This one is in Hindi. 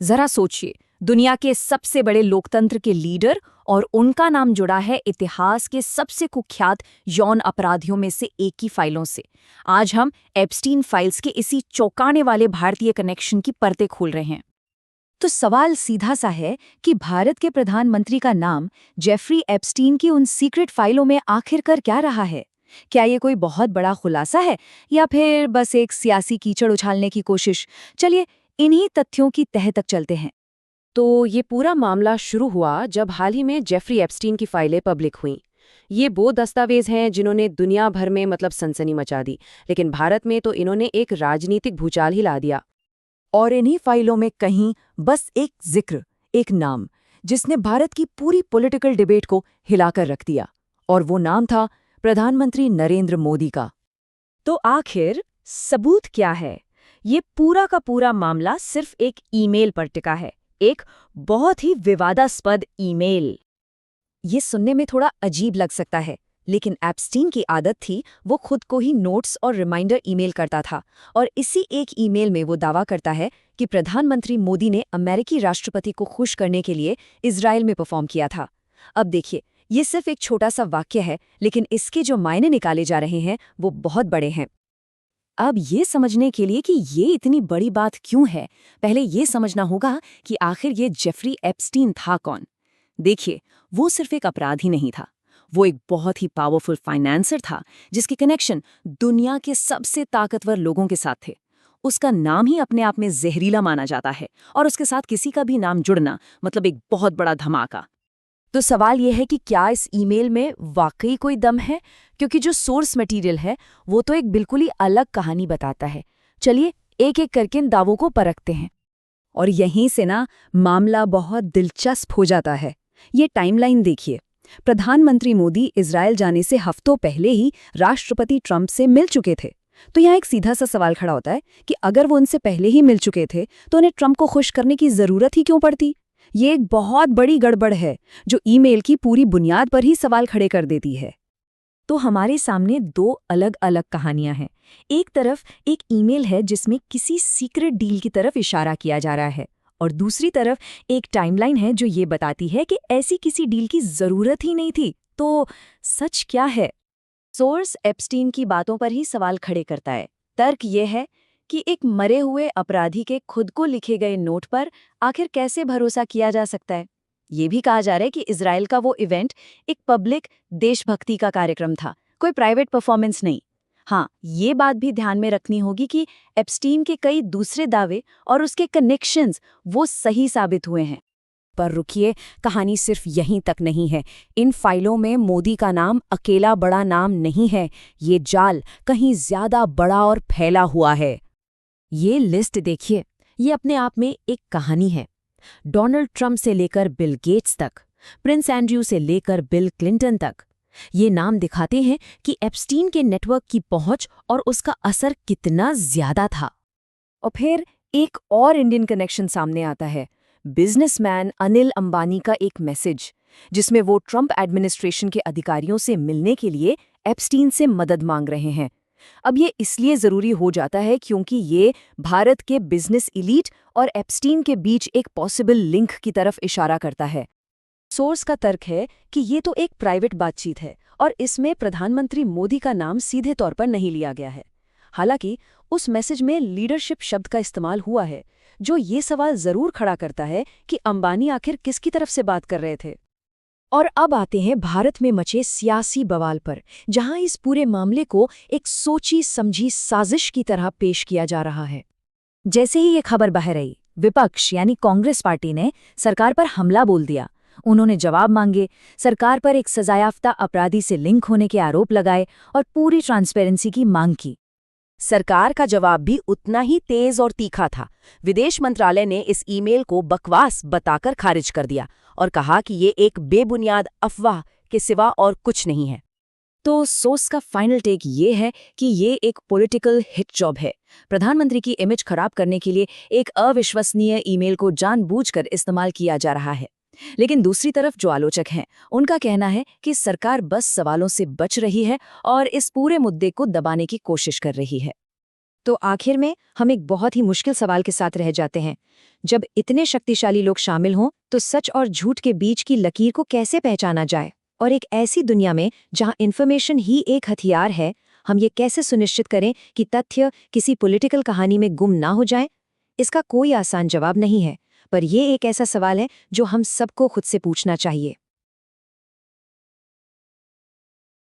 जरा सोचिए, दुनिया के सबसे बड़े लोकतंत्र के लीडर और उनका नाम जुड़ा है इतिहास के सबसे कुख्यात यौन अपराधियों में से एक की फाइलों से। आज हम एप्स्टीन फाइल्स के इसी चौंकाने वाले भारतीय कनेक्शन की परतें खोल रहे हैं। तो सवाल सीधा सा है कि भारत के प्रधानमंत्री का नाम जेफरी एप्स्टीन की उन सीक्रेट फाइलों में आखिर कर क्या रहा है? क्या ये कोई बहुत बड़ा खुलासा है या फिर बस एक सियासी कीचड़ उछालने की कोशिश? चलिए इन्हीं तथ्यों की तह तक चलते हैं। तो ये पूरा मामला शुरू हुआ जब हाल ही में जेफरी एप्स्टीन की फाइलें पब्लिक हुईं। ये वो दस्तावेज हैं जिन्होंने दुनिया भर में सनसनी मचा दी, लेकिन भारत में तो इन्होंने एक राजनीतिक भूचाल ही ला दिया। और इन्हीं फाइलों में कहीं बस एक जिक्र, एक नाम, जिसने भारत की पूरी पॉलिटिकल डिबेट को हिलाकर रख दिया, और वो नाम था प्रधानमंत्री नरेंद्र मोदी का। तो आखिर सबूत क्या है? ये पूरा का पूरा मामला सिर्फ एक ईमेल पर टिका है, एक बहुत ही विवादास्पद ईमेल। ये सुनने में थोड़ा अजीब लग सकता है, लेकिन एप्स्टीन की आदत थी वो खुद को ही नोट्स और रिमाइंडर ईमेल करता था, और इसी एक ईमेल में वो दावा करता है कि प्रधानमंत्री मोदी ने अमेरिकी राष्ट्रपति को खुश करने के लिए इजराइल में परफॉर्म किया था। अब देखिए, ये सिर्फ एक छोटा सा वाक्य है, लेकिन इसके जो मायने निकाले जा रहे हैं वो बहुत बड़े हैं। अब ये समझने के लिए कि ये इतनी बड़ी बात क्यों है, पहले ये समझना होगा कि आखिर ये जेफरी एप्स्टीन था कौन। देखिए, वो सिर्फ एक अपराधी नहीं था, वो एक बहुत ही पावरफुल फाइनेंसर था जिसके कनेक्शन दुनिया के सबसे ताकतवर लोगों के साथ थे। उसका नाम ही अपने आप में जहरीला माना जाता है, और उसके साथ किसी का भी नाम जुड़ना मतलब एक बहुत बड़ा धमाका। तो सवाल यह है कि क्या इस ईमेल में वाकई कोई दम है, क्योंकि जो सोर्स मटेरियल है वो तो एक बिल्कुल ही अलग कहानी बताता है। चलिए एक एक करके इन दावों को परखते हैं। और यहीं से ना मामला बहुत दिलचस्प हो जाता है। ये टाइमलाइन देखिए। प्रधानमंत्री मोदी इजराइल जाने से हफ्तों पहले ही राष्ट्रपति ट्रंप से मिल चुके थे। तो यहाँ एक सीधा सा सवाल खड़ा होता है कि अगर वो उनसे पहले ही मिल चुके थे तो उन्हें ट्रंप को खुश करने की जरूरत ही क्यों पड़ती? ये एक बहुत बड़ी गड़बड़ है जो ईमेल की पूरी बुनियाद पर ही सवाल खड़े कर देती है। तो हमारे सामने दो अलग अलग कहानियां हैं। एक तरफ एक ईमेल है जिसमें किसी सीक्रेट डील की तरफ इशारा किया जा रहा है, और दूसरी तरफ एक टाइमलाइन है जो ये बताती है कि ऐसी किसी डील की जरूरत ही नहीं थी। तो सच क्या है? सोर्स एप्स्टीन की बातों पर ही सवाल खड़े करता है। तर्क यह है कि एक मरे हुए अपराधी के खुद को लिखे गए नोट पर आखिर कैसे भरोसा किया जा सकता है। ये भी कहा जा रहा है कि इजराइल का वो इवेंट एक पब्लिक देशभक्ति का कार्यक्रम था, कोई प्राइवेट परफॉर्मेंस नहीं। हाँ, ये बात भी ध्यान में रखनी होगी कि एप्स्टीन के कई दूसरे दावे और उसके कनेक्शंस वो सही साबित हुए हैं। पर रुकिए, कहानी सिर्फ यहीं तक नहीं है। इन फाइलों में मोदी का नाम अकेला बड़ा नाम नहीं है, ये जाल कहीं ज्यादा बड़ा और फैला हुआ है। ये लिस्ट देखिए, ये अपने आप में एक कहानी है। डोनाल्ड ट्रंप से लेकर बिल गेट्स तक, प्रिंस एंड्रयू से लेकर बिल क्लिंटन तक, ये नाम दिखाते हैं कि एप्स्टीन के नेटवर्क की पहुंच और उसका असर कितना ज्यादा था। और फिर एक और इंडियन कनेक्शन सामने आता है, बिजनेसमैन अनिल अंबानी का एक मैसेज, जिसमें वो ट्रंप एडमिनिस्ट्रेशन के अधिकारियों से मिलने के लिए एप्स्टीन से मदद मांग रहे हैं। अब ये इसलिए जरूरी हो जाता है क्योंकि ये भारत के बिजनेस इलीट और एप्स्टीन के बीच एक पॉसिबल लिंक की तरफ इशारा करता है। सोर्स का तर्क है कि ये तो एक प्राइवेट बातचीत है और इसमें प्रधानमंत्री मोदी का नाम सीधे तौर पर नहीं लिया गया है। हालांकि उस मैसेज में लीडरशिप शब्द का इस्तेमाल हुआ है, जो ये सवाल जरूर खड़ा करता है कि अंबानी आखिर किसकी तरफ से बात कर रहे थे। और अब आते हैं भारत में मचे सियासी बवाल पर, जहां इस पूरे मामले को एक सोची समझी साजिश की तरह पेश किया जा रहा है। जैसे ही ये खबर बाहर आई, विपक्ष यानी कांग्रेस पार्टी ने सरकार पर हमला बोल दिया। उन्होंने जवाब मांगे, सरकार पर एक सजायाफ्ता अपराधी से लिंक होने के आरोप लगाए और पूरी ट्रांसपेरेंसी की मांग की। सरकार का जवाब भी उतना ही तेज और तीखा था। विदेश मंत्रालय ने इस ईमेल को बकवास बताकर खारिज कर दिया और कहा कि ये एक बेबुनियाद अफवाह के सिवा और कुछ नहीं है। तो सोर्स का फाइनल टेक ये है कि ये एक पॉलिटिकल हिट जॉब है। प्रधानमंत्री की इमेज खराब करने के लिए एक अविश्वसनीय ईमेल को जानबूझकर इस्तेमाल किया जा रहा है। लेकिन दूसरी तरफ जो आलोचक हैं, उनका कहना है कि सरकार बस सवालों से बच रही है और इस पूरे मुद्दे को दबाने की कोशिश कर रही है। तो आखिर में हम एक बहुत ही मुश्किल सवाल के साथ रह जाते हैं। जब इतने शक्तिशाली लोग शामिल हों तो सच और झूठ के बीच की लकीर को कैसे पहचाना जाए? और एक ऐसी दुनिया में जहां इन्फॉर्मेशन ही एक हथियार है, हम ये कैसे सुनिश्चित करें कि तथ्य किसी पॉलिटिकल कहानी में गुम ना हो जाएं? इसका कोई आसान जवाब नहीं है, पर यह एक ऐसा सवाल है जो हम सबको खुद से पूछना चाहिए।